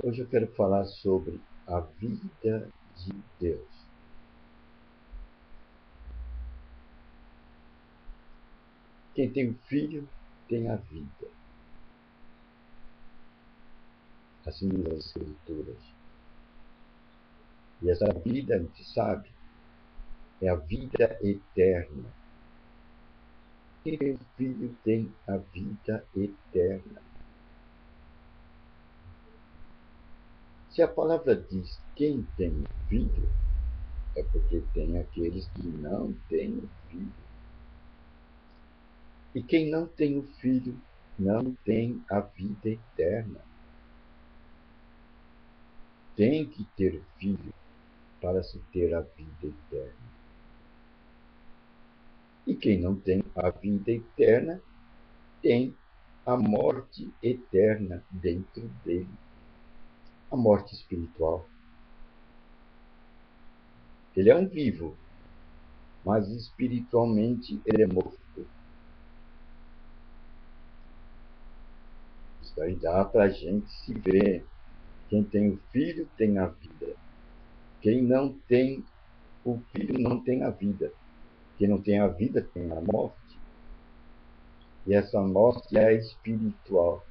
Hoje eu quero falar sobre a vida de Deus. Quem tem um filho tem a vida. Assim diz as Escrituras. E essa vida, a gente sabe, é a vida eterna. Quem tem um filho tem a vida eterna. Se a palavra diz quem tem um filho, é porque tem aqueles que não têm um filho. E quem não tem um filho não tem a vida eterna. Tem que ter filho para se ter a vida eterna. E quem não tem a vida eterna tem a morte eterna dentro dele. A morte espiritual. Ele é um vivo, mas espiritualmente ele é morto. Isso aí dá para a gente se ver. Quem tem o filho tem a vida. Quem não tem o filho não tem a vida. Quem não tem a vida tem a morte. E essa morte é espiritual.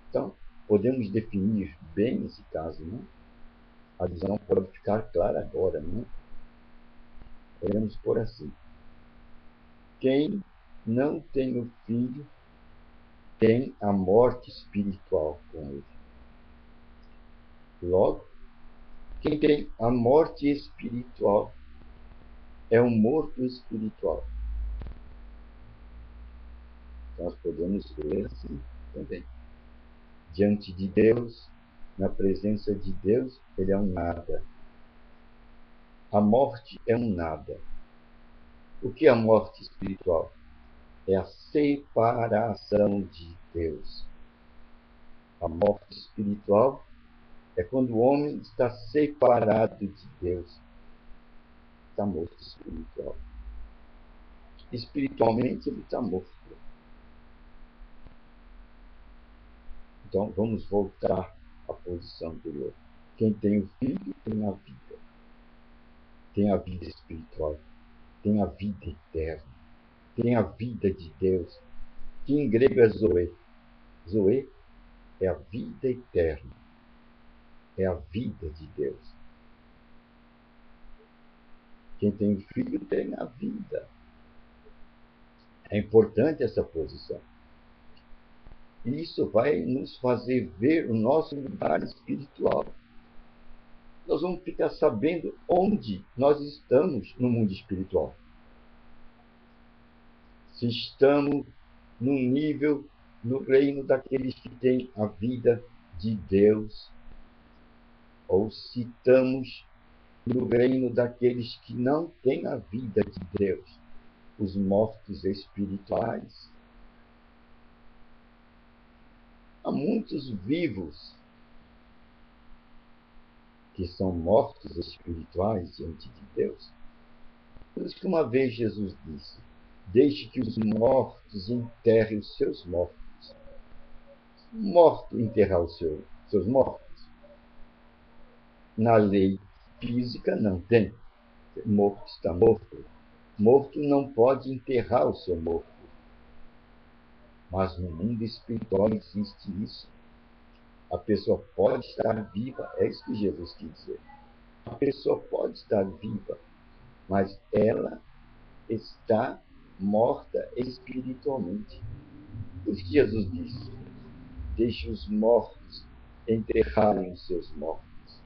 Então, podemos definir bem esse caso, não? A visão pode ficar clara agora, não? Podemos pôr assim. Quem não tem o filho tem a morte espiritual com ele. Logo, quem tem a morte espiritual é um morto espiritual. Nós podemos ver assim também. Diante de Deus, na presença de Deus, ele é um nada. A morte é um nada. O que é a morte espiritual? É a separação de Deus. A morte espiritual é quando o homem está separado de Deus. Está morto espiritual. Espiritualmente ele está morto. Então vamos voltar à posição anterior. Quem tem o filho tem a vida. Tem a vida espiritual. Tem a vida eterna. Tem a vida de Deus. Que em grego é Zoe. Zoe é a vida eterna. É a vida de Deus. Quem tem filho tem a vida. É importante essa posição. E isso vai nos fazer ver o nosso lugar espiritual. Nós vamos ficar sabendo onde nós estamos no mundo espiritual. Se estamos num nível no reino daqueles que têm a vida de Deus, ou se estamos no reino daqueles que não têm a vida de Deus, os mortos espirituais. Há muitos vivos que são mortos espirituais diante de Deus. Por isso que uma vez Jesus disse: deixe que os mortos enterrem os seus mortos. Morto enterrar os seus mortos. Na lei física não tem. Morto está morto. Morto não pode enterrar o seu morto. Mas no mundo espiritual existe isso. A pessoa pode estar viva, é isso que Jesus quis dizer. A pessoa pode estar viva, mas ela está morta espiritualmente. Por isso que Jesus disse: deixe os mortos enterrarem os seus mortos.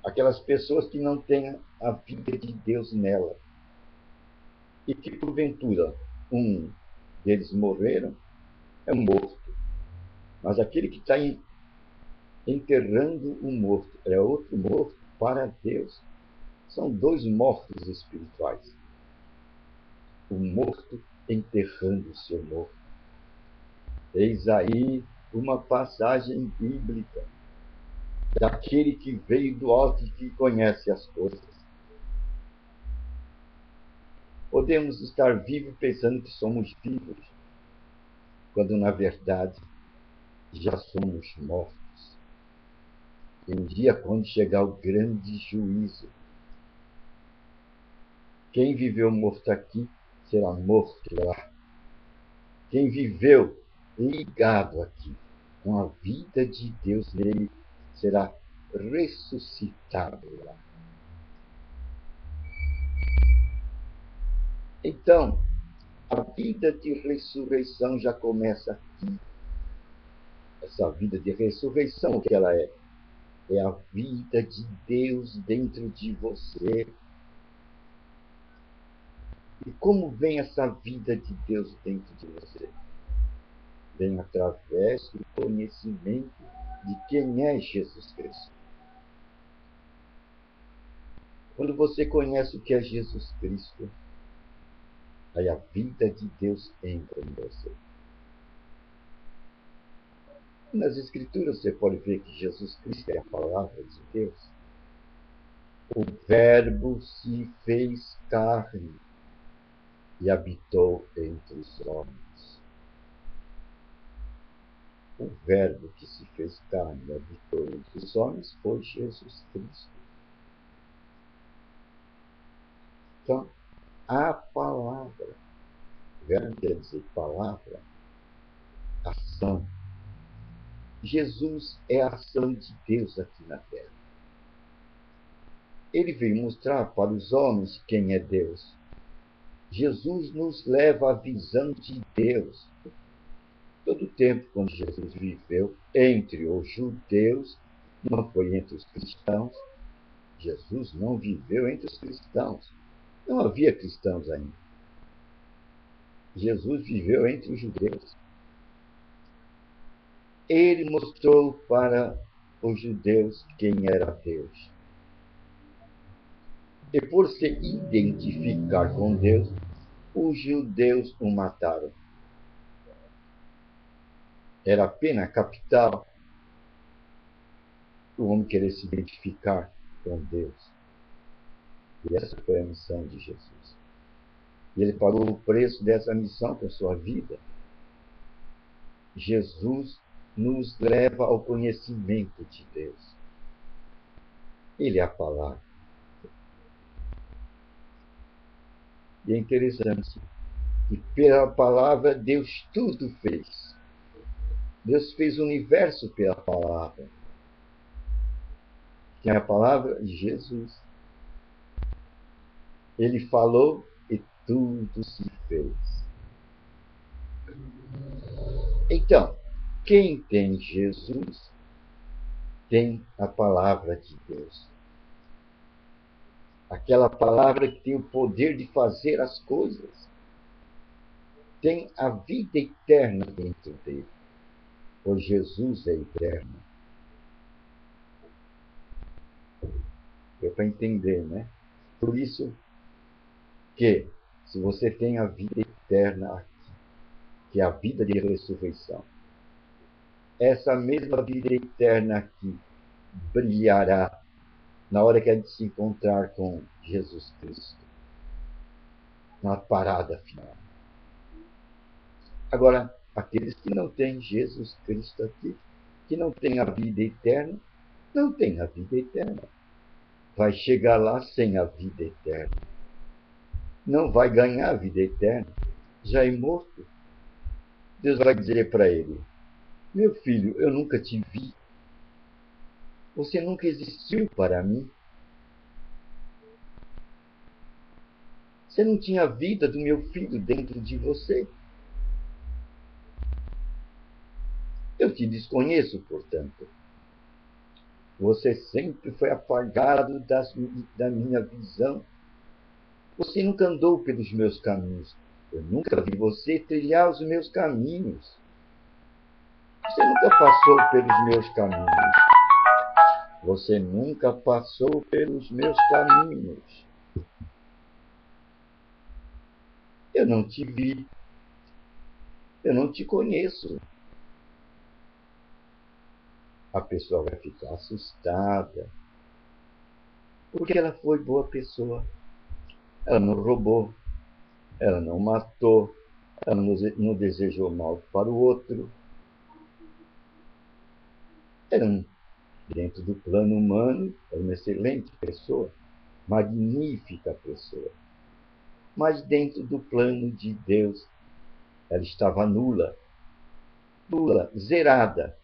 Aquelas pessoas que não têm a vida de Deus nela. E que, porventura, um deles morreram, é um morto. Mas aquele que está enterrando um morto é outro morto para Deus. São dois mortos espirituais. O morto enterrando o seu morto. Eis aí uma passagem bíblica daquele que veio do alto e que conhece as coisas. Podemos estar vivos pensando que somos vivos, quando na verdade já somos mortos. E um dia, quando chegar o grande juízo, quem viveu morto aqui será morto lá. Quem viveu ligado aqui, com a vida de Deus nele, será ressuscitado lá. Então, a vida de ressurreição já começa aqui. Essa vida de ressurreição, o que ela é? É a vida de Deus dentro de você. E como vem essa vida de Deus dentro de você? Vem através do conhecimento de quem é Jesus Cristo. Quando você conhece o que é Jesus Cristo, aí a vida de Deus entra em você. Nas Escrituras você pode ver que Jesus Cristo é a palavra de Deus. O Verbo se fez carne e habitou entre os homens. O Verbo que se fez carne e habitou entre os homens foi Jesus Cristo. Então, a palavra, verbo quer dizer palavra, ação. Jesus é a ação de Deus aqui na terra. Ele veio mostrar para os homens quem é Deus. Jesus nos leva à visão de Deus. Todo o tempo quando Jesus viveu entre os judeus, não foi entre os cristãos. Jesus não viveu entre os cristãos. Não havia cristãos ainda. Jesus viveu entre os judeus. Ele mostrou para os judeus quem era Deus. E por se identificar com Deus, os judeus o mataram. Era a pena capital o homem querer se identificar com Deus. E essa foi a missão de Jesus. E ele pagou o preço dessa missão com a sua vida. Jesus nos leva ao conhecimento de Deus. Ele é a palavra. E é interessante que pela palavra Deus tudo fez. Deus fez o universo pela palavra. Que é a palavra de Jesus. Ele falou e tudo se fez. Então, quem tem Jesus tem a palavra de Deus. Aquela palavra que tem o poder de fazer as coisas. Tem a vida eterna dentro dele. Pois Jesus é eterno. Deu para entender, né? Por isso que, se você tem a vida eterna aqui, que é a vida de ressurreição, essa mesma vida eterna aqui brilhará na hora que a gente se encontrar com Jesus Cristo, na parada final. Agora, aqueles que não têm Jesus Cristo aqui, que não têm a vida eterna, não têm a vida eterna. Vai chegar lá sem a vida eterna. Não vai ganhar a vida eterna. Já é morto. Deus vai dizer para ele: meu filho, eu nunca te vi. Você nunca existiu para mim. Você não tinha a vida do meu filho dentro de você. Eu te desconheço, portanto. Você sempre foi apagado da minha visão. Você nunca andou pelos meus caminhos. Eu nunca vi você trilhar os meus caminhos. Você nunca passou pelos meus caminhos. Você nunca passou pelos meus caminhos. Eu não te vi. Eu não te conheço. A pessoa vai ficar assustada. Porque ela foi boa pessoa. Ela não roubou. Ela não matou. Ela não desejou mal para o outro. Era dentro do plano humano, era uma excelente pessoa, magnífica pessoa. Mas dentro do plano de Deus, ela estava nula, zerada.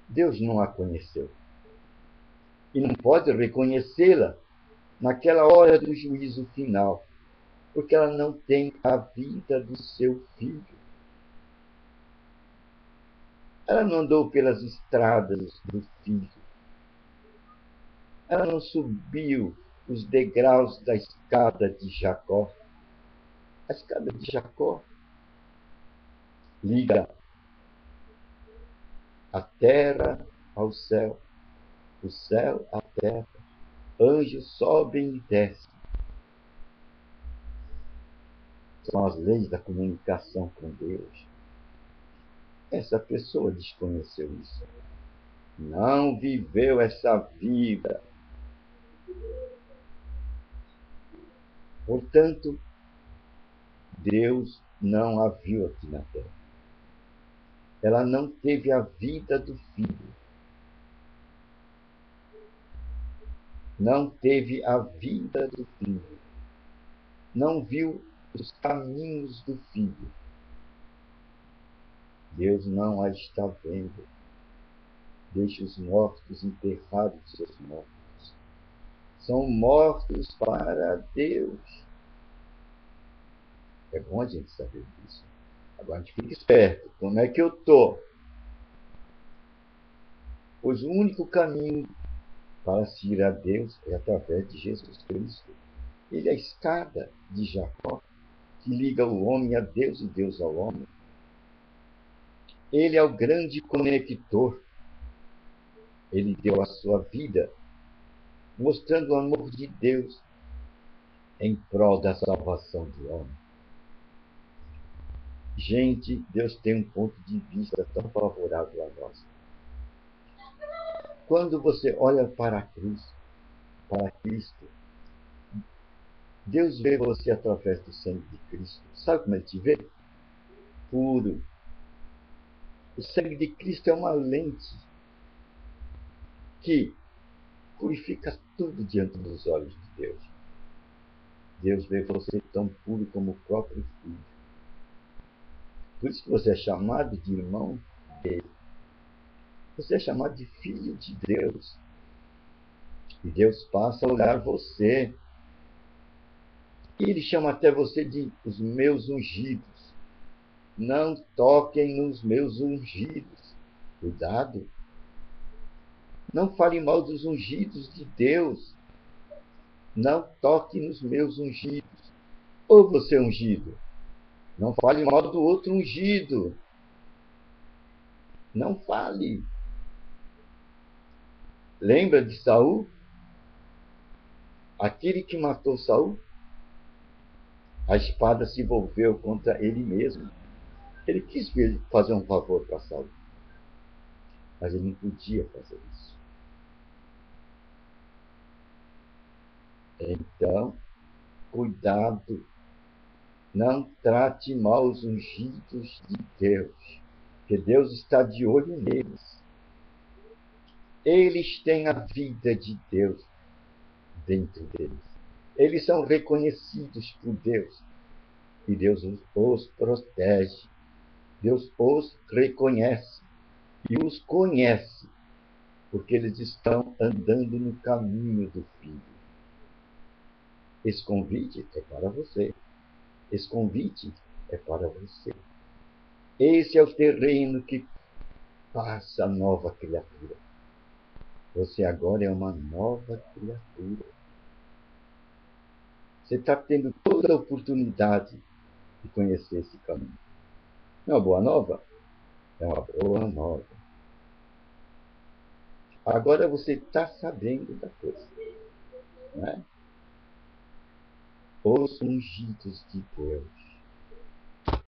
Deus não a conheceu. E não pode reconhecê-la naquela hora do juízo final, porque ela não tem a vida do seu filho. Ela não andou pelas estradas do filho. Ela não subiu os degraus da escada de Jacó. A escada de Jacó liga a terra ao céu, o céu à terra. Anjos sobem e descem. São as leis da comunicação com Deus. Essa pessoa desconheceu isso. Não viveu essa vida. Portanto, Deus não a viu aqui na terra. Ela não teve a vida do filho. Não teve a vida do filho. Não viu os caminhos do filho. Deus não a está vendo. Deixa os mortos enterrar os seus mortos. São mortos para Deus. É bom a gente saber disso. Agora a gente fica esperto. Como é que eu estou? Pois o único caminho para se ir a Deus é através de Jesus Cristo. Ele é a escada de Jacó, que liga o homem a Deus e Deus ao homem. Ele é o grande conector. Ele deu a sua vida, mostrando o amor de Deus em prol da salvação do homem. Gente, Deus tem um ponto de vista tão favorável a nós. Quando você olha para a cruz, para Cristo, Deus vê você através do sangue de Cristo. Sabe como ele te vê? Puro. O sangue de Cristo é uma lente que purifica tudo diante dos olhos de Deus. Deus vê você tão puro como o próprio Filho. Por isso que você é chamado de irmão dele. Você é chamado de filho de Deus. E Deus passa a olhar você. E ele chama até você de os meus ungidos. Não toquem nos meus ungidos. Cuidado. Não fale mal dos ungidos de Deus. Não toque nos meus ungidos. Ou você é ungido. Não fale mal do outro ungido. Não fale. Lembra de Saul? Aquele que matou Saul? A espada se volveu contra ele mesmo. Ele quis fazer um favor para Saul, mas ele não podia fazer isso. Então, cuidado. Não trate mal os ungidos de Deus, porque Deus está de olho neles. Eles têm a vida de Deus dentro deles. Eles são reconhecidos por Deus. E Deus os protege. Deus os reconhece e os conhece, porque eles estão andando no caminho do Filho. Esse convite é para você. Esse convite é para você. Esse é o terreno que passa a nova criatura. Você agora é uma nova criatura. Você está tendo toda a oportunidade de conhecer esse caminho. Não é uma boa nova? É uma boa nova. Agora você está sabendo da coisa. Não é? Os ungidos de Deus.